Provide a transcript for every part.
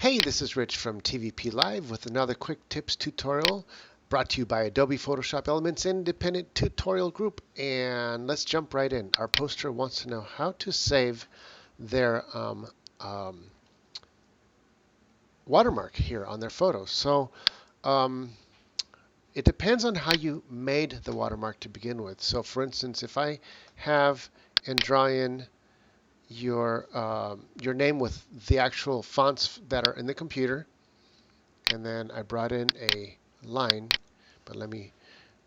Hey, this is Rich from TVP Live with another quick tips tutorial brought to you by Adobe Photoshop Elements Independent Tutorial Group. And let's jump right in. Our poster wants to know how to save their watermark here on their photos. So it depends on how you made the watermark to begin with. So for instance, if I have and draw in your name with the actual fonts that are in the computer, and then I brought in a line, but let me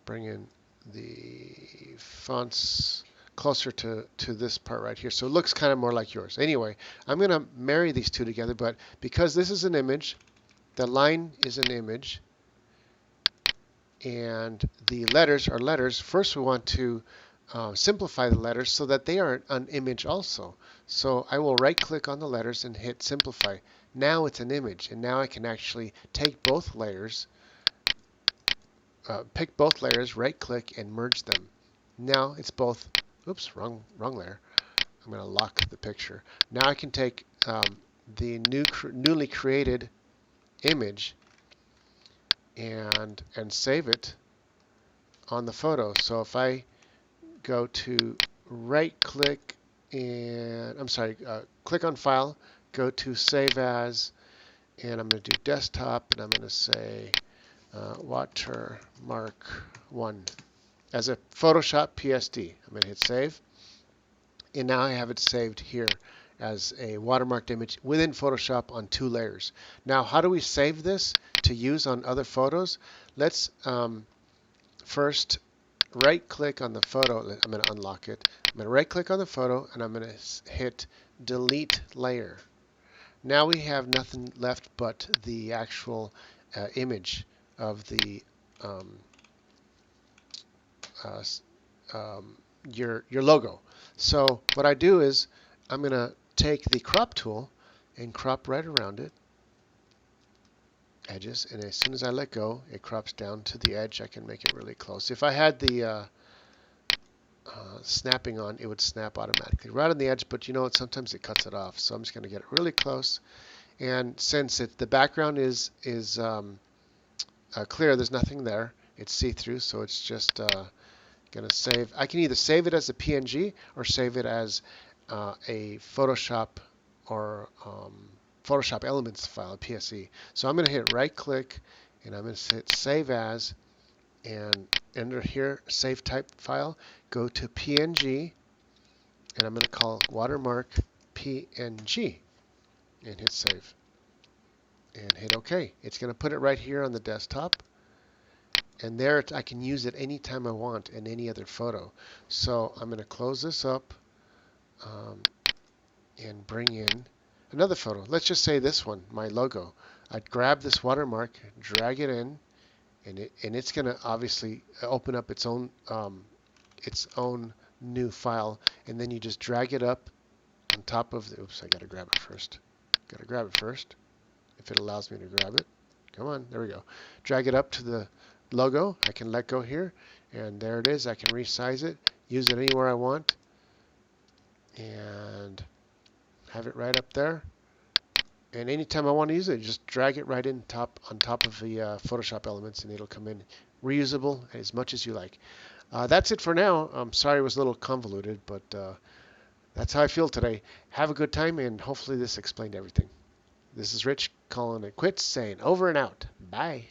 bring in the fonts closer to this part right here, so it looks kind of more like yours. Anyway, I'm going to marry these two together, but because this is an image, the line is an image, and the letters are letters. First we want to simplify the letters so that they are an image also. So I will right click on the letters and hit simplify. Now it's an image, and now I can actually take both layers, pick both layers, right click and merge them. Now it's both, oops, wrong layer. I'm going to lock the picture. Now I can take the newly created image and save it on the photo. So if I go to right click and click on file, go to save as, and I'm going to do desktop, and I'm going to say Watermark 1 as a Photoshop PSD. I'm going to hit save, and now I have it saved here as a watermarked image within Photoshop on 2 layers. Now, how do we save this to use on other photos? Let's first right click on the photo. I'm going to unlock it. I'm going to right click on the photo, and I'm going to hit delete layer. Now we have nothing left but the actual image of the your logo. So what I do is I'm going to take the crop tool and crop right around it, edges, and as soon as I let go, it crops down to the edge. I can make it really close. If I had the snapping on, it would snap automatically right on the edge, but you know what, sometimes it cuts it off. So I'm just going to get it really close, and since the background is clear, there's nothing there, it's see-through, so it's just going to save. I can either save it as a PNG or save it as a Photoshop or Photoshop Elements file, a PSE. So I'm going to hit right click, and I'm going to hit save as, and under here, save type file, go to PNG, and I'm going to call Watermark PNG, and hit save, and hit OK. It's going to put it right here on the desktop, and there I can use it anytime I want in any other photo. So I'm going to close this up and bring in another photo. Let's just say this one, my logo. I'd grab this watermark, drag it in, and it's going to obviously open up its own new file, and then you just drag it up on top of the, oops, I got to grab it first. Got to grab it first, if it allows me to grab it. Come on, there we go. Drag it up to the logo. I can let go here, and there it is. I can resize it, use it anywhere I want, and have it right up there. And anytime I want to use it, just drag it right in on top of the Photoshop elements, and it'll come in reusable as much as you like. That's it for now. I'm sorry it was a little convoluted, but that's how I feel today. Have a good time, and hopefully this explained everything. This is Rich calling it quits, saying over and out. Bye.